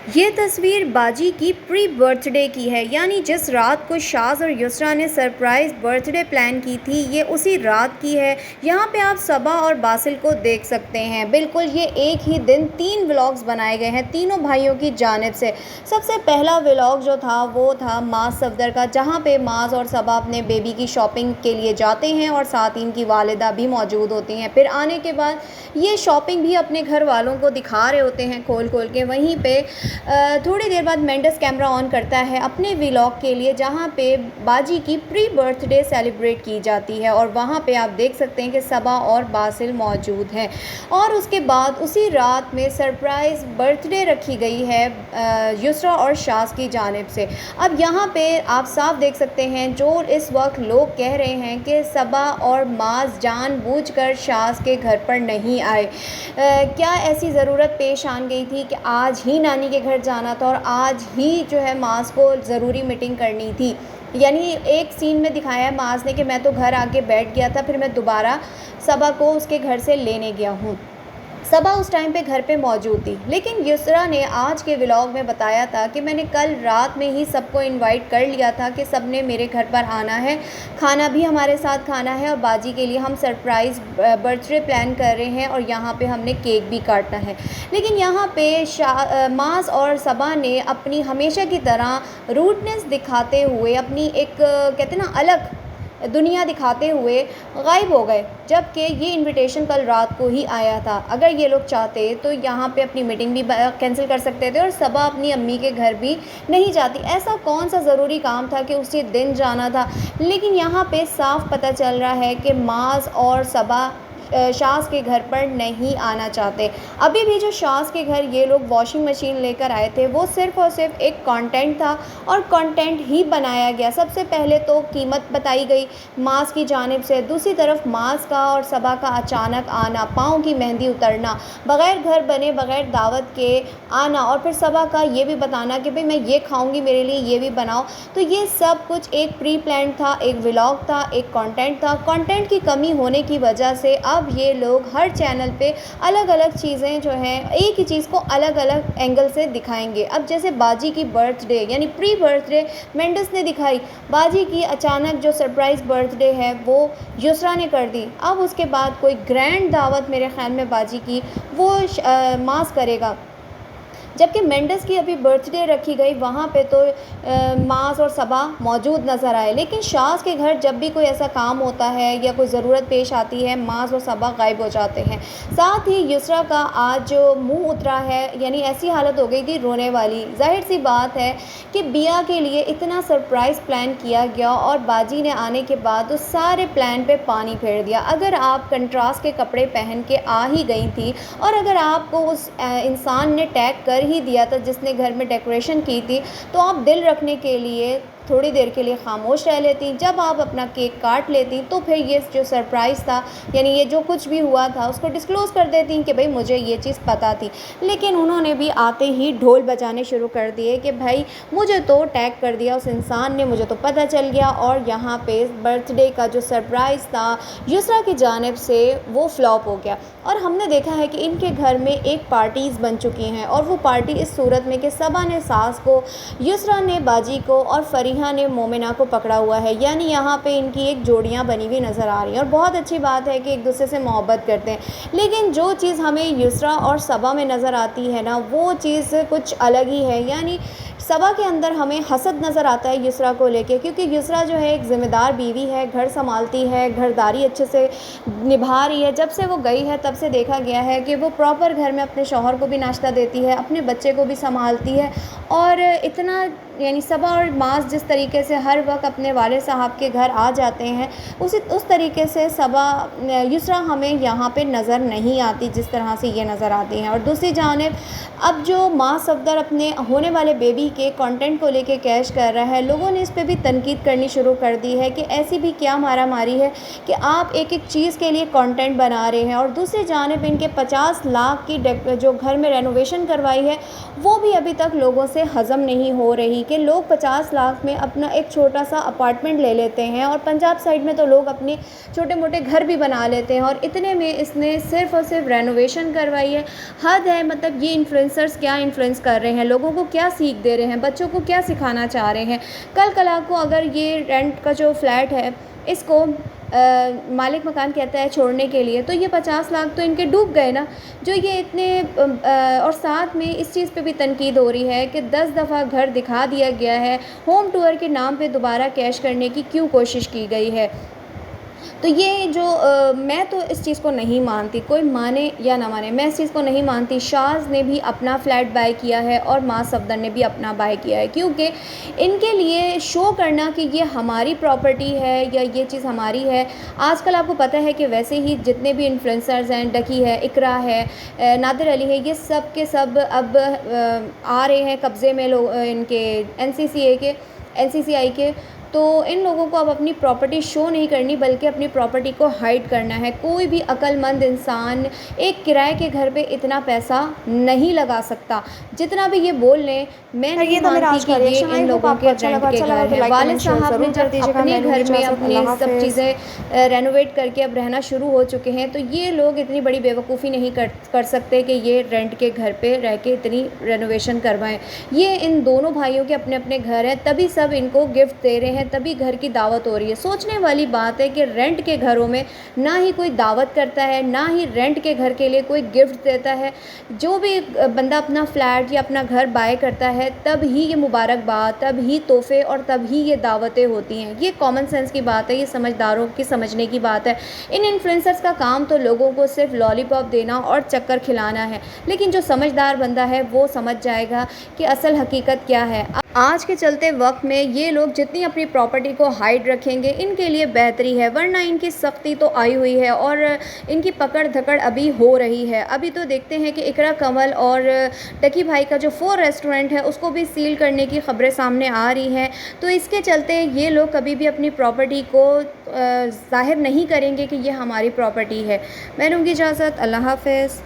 ये तस्वीर बाजी की प्री बर्थडे की है, यानी जिस रात को शाज़ और युसरा ने सरप्राइज़ बर्थडे प्लान की थी, ये उसी रात की है। यहाँ पे आप सबा और बासिल को देख सकते हैं। बिल्कुल ये एक ही दिन 3 व्लॉग्स बनाए गए हैं तीनों भाइयों की जानिब से। सबसे पहला व्लॉग जो था वो था माज़ सफ़दर का, जहाँ पे माज़ और सबा अपने बेबी की शॉपिंग के लिए जाते हैं और साथ ही इनकी वालिदा भी मौजूद होती हैं। फिर आने के बाद ये शॉपिंग भी अपने घर वालों को दिखा रहे होते हैं खोल खोल के। वहीं पे थोड़ी देर बाद मेंडस कैमरा ऑन करता है अपने व्लॉग के लिए, जहाँ पे बाजी की प्री बर्थडे सेलिब्रेट की जाती है और वहाँ पे आप देख सकते हैं कि सबा और बासिल मौजूद हैं। और उसके बाद उसी रात में सरप्राइज़ बर्थडे रखी गई है युसरा और शाज़ की जानिब से। अब यहाँ पे आप साफ देख सकते हैं जो इस वक्त लोग कह रहे हैं कि सबा और माज़ जानबूझकर शाज़ के घर पर नहीं आए। क्या ऐसी ज़रूरत पेश आ गई थी कि आज ही नानी के घर जाना था और आज ही जो है माज़ को ज़रूरी मीटिंग करनी थी। यानी एक सीन में दिखाया है माज़ ने कि मैं तो घर आके बैठ गया था, फिर मैं दोबारा सबा को उसके घर से लेने गया हूँ। सबा उस टाइम पे घर पे मौजूद थी, लेकिन युसरा ने आज के व्लॉग में बताया था कि मैंने कल रात में ही सबको इनवाइट कर लिया था कि सब ने मेरे घर पर आना है, खाना भी हमारे साथ खाना है और बाजी के लिए हम सरप्राइज़ बर्थडे प्लान कर रहे हैं और यहाँ पे हमने केक भी काटना है। लेकिन यहाँ पे माज़ और सबा ने अपनी हमेशा की तरह रूडनेस दिखाते हुए अपनी एक कहते ना अलग दुनिया दिखाते हुए गायब हो गए, जबकि ये इनविटेशन कल रात को ही आया था। अगर ये लोग चाहते तो यहाँ पे अपनी मीटिंग भी कैंसिल कर सकते थे और सबा अपनी अम्मी के घर भी नहीं जाती। ऐसा कौन सा ज़रूरी काम था कि उसी दिन जाना था। लेकिन यहाँ पे साफ पता चल रहा है कि माज़ और सबा शाज़ के घर पर नहीं आना चाहते। अभी भी जो शाज़ के घर ये लोग वॉशिंग मशीन लेकर आए थे वो सिर्फ़ और सिर्फ एक कंटेंट था और कंटेंट ही बनाया गया। सबसे पहले तो कीमत बताई गई माज़ की जानिब से, दूसरी तरफ माज़ का और सबा का अचानक आना, पाँव की मेहंदी उतरना, बग़ैर घर बने बग़ैर दावत के आना और फिर सबा का ये भी बताना कि भाई मैं ये खाऊंगी, मेरे लिए ये भी बनाओ। तो ये सब कुछ एक प्री प्लान था, एक व्लॉग था, एक कंटेंट था। कंटेंट की कमी होने की वजह से अब ये लोग हर चैनल पे अलग अलग चीज़ें जो हैं एक ही चीज़ को अलग अलग एंगल से दिखाएंगे। अब जैसे बाजी की बर्थडे यानी प्री बर्थडे मेंडस ने दिखाई, बाजी की अचानक जो सरप्राइज़ बर्थडे है वो युसरा ने कर दी। अब उसके बाद कोई ग्रैंड दावत मेरे ख्याल में बाजी की वो मास करेगा। जबकि मेंडस की अभी बर्थडे रखी गई, वहाँ पे तो माज़ और सबा मौजूद नज़र आए। लेकिन शाज़ के घर जब भी कोई ऐसा काम होता है या कोई ज़रूरत पेश आती है, माज़ और सबा गायब हो जाते हैं। साथ ही युसरा का आज जो मुंह उतरा है, यानी ऐसी हालत हो गई थी रोने वाली। जाहिर सी बात है कि बिया के लिए इतना सरप्राइज़ प्लान किया गया और बाजी ने आने के बाद उस सारे प्लान पे पानी फेर दिया। अगर आप कंट्रास्ट के कपड़े पहन के आ ही गई थी और अगर आपको उस इंसान ने टैग कर ही दिया था जिसने घर में डेकोरेशन की थी, तो आप दिल रखने के लिए थोड़ी देर के लिए खामोश रह लेती। जब आप अपना केक काट लेती तो फिर ये जो सरप्राइज़ था यानी ये जो कुछ भी हुआ था उसको डिस्क्लोज़ कर देती कि भाई मुझे ये चीज़ पता थी। लेकिन उन्होंने भी आते ही ढोल बजाने शुरू कर दिए कि भाई मुझे तो टैग कर दिया उस इंसान ने, मुझे तो पता चल गया। और यहाँ पे बर्थडे का जो सरप्राइज़ था युसरा की जानिब से वो फ्लॉप हो गया। और हमने देखा है कि इनके घर में एक पार्टीज़ बन चुकी हैं और वो पार्टी इस सूरत में कि सबा ने सास को, युसरा ने बाजी को और फरीहा ने मोमिना को पकड़ा हुआ है। यानी यहाँ पे इनकी एक जोड़ियाँ बनी हुई नज़र आ रही हैं और बहुत अच्छी बात है कि एक दूसरे से मोहब्बत करते हैं। लेकिन जो चीज़ हमें युसरा और सबा में नज़र आती है ना, वो चीज़ कुछ अलग ही है। यानी सबा के अंदर हमें हसद नज़र आता है युसरा को लेके, क्योंकि युसरा जो है एक ज़िम्मेदार बीवी है, घर संभालती है, घरदारी अच्छे से निभा रही है। जब से वो गई है तब से देखा गया है कि वो प्रॉपर घर में अपने शौहर को भी नाश्ता देती है, अपने बच्चे को भी संभालती है। और इतना यानी सबा और माज़ जिस तरीके से हर वक्त अपने वालिद साहब के घर आ जाते हैं, उस तरीके से सबा युसरा हमें यहाँ पे नज़र नहीं आती जिस तरह से ये नज़र आती हैं। और दूसरी जानिब अब जो माँ सफ़दर अपने होने वाले बेबी के कंटेंट को लेके कैश कर रहा है, लोगों ने इस पे भी तनकीद करनी शुरू कर दी है कि ऐसी भी क्या मारा मारी है कि आप एक एक चीज़ के लिए कंटेंट बना रहे हैं। और दूसरी जानिब इनके 50 लाख की जो घर में रेनोवेशन करवाई है वो भी अभी तक लोगों से हज़म नहीं हो रही कि लोग 50 लाख में अपना एक छोटा सा अपार्टमेंट ले लेते हैं, और पंजाब साइड में तो लोग अपने छोटे मोटे घर भी बना लेते हैं, और इतने में इसने सिर्फ़ और सिर्फ रेनोवेशन करवाई है। हद है। मतलब ये इन्फ्लुएंसर्स क्या इन्फ्लुएंस कर रहे हैं, लोगों को क्या सीख दे रहे हैं, बच्चों को क्या सिखाना चाह रहे हैं। कल कला को अगर ये रेंट का जो फ्लैट है इसको मालिक मकान कहता है छोड़ने के लिए, तो ये 50 लाख तो इनके डूब गए ना। जो ये इतने और साथ में इस चीज़ पे भी तनकीद हो रही है कि 10 दफ़ा घर दिखा दिया गया है, होम टूर के नाम पे दोबारा कैश करने की क्यों कोशिश की गई है। तो ये जो मैं तो इस चीज़ को नहीं मानती, कोई माने या ना माने, मैं इस चीज़ को नहीं मानती। शाज़ ने भी अपना फ़्लैट बाय किया है और माँ सफ़दर ने भी अपना बाय किया है, क्योंकि इनके लिए शो करना कि ये हमारी प्रॉपर्टी है या ये चीज़ हमारी है। आजकल आपको पता है कि वैसे ही जितने भी इन्फ्लुएंसर्स हैं, डकी है, इकरा है, नादिर अली है, ये सब के सब अब आ रहे हैं कब्ज़े में लोग इनके एनसीसीआई के। तो इन लोगों को अब अपनी प्रॉपर्टी शो नहीं करनी, बल्कि अपनी प्रॉपर्टी को हाइड करना है। कोई भी अक्लमंद इंसान एक किराए के घर पे इतना पैसा नहीं लगा सकता, जितना भी ये बोल लें। मैं नहीं मानती कि ये इन लोगों के रेंट के घर है। वालिद साहब ने जब अपने घर में अपनी सब चीज़ें रेनोवेट करके अब रहना शुरू हो चुके हैं, तो ये लोग इतनी बड़ी बेवकूफ़ी नहीं कर सकते कि ये रेंट के घर पे रह के इतनी रेनोवेशन करवाएं। ये इन दोनों भाइयों के अपने अपने घर हैं, तभी सब इनको गिफ्ट दे रहे हैं, तभी घर की दावत हो रही है। सोचने वाली बात है कि रेंट के घरों में ना ही कोई दावत करता है, ना ही रेंट के घर के लिए कोई गिफ्ट देता है। जो भी बंदा अपना फ्लैट या अपना घर बाय करता है, तब ही ये मुबारकबाद, तब ही तोहफ़े और तब ही ये दावतें होती हैं। ये कॉमन सेंस की बात है, ये समझदारों की समझने की बात है। इन इन्फ्लुएंसर्स का काम तो लोगों को सिर्फ लॉलीपॉप देना और चक्कर खिलाना है, लेकिन जो समझदार बंदा है वो समझ जाएगा कि असल हकीकत क्या है। आज के चलते वक्त में ये लोग जितनी अपनी प्रॉपर्टी को हाइड रखेंगे, इनके लिए बेहतरी है, वरना इनकी सख्ती तो आई हुई है और इनकी पकड़ धकड़ अभी हो रही है। अभी तो देखते हैं कि इकरा कंवल और टकी भाई का जो 4 रेस्टोरेंट है उसको भी सील करने की ख़बरें सामने आ रही हैं। तो इसके चलते ये लोग कभी भी अपनी प्रॉपर्टी को ज़ाहिर नहीं करेंगे कि ये हमारी प्रॉपर्टी है। मैं लूँगी इजाज़त। अल्लाह हाफ़िज़।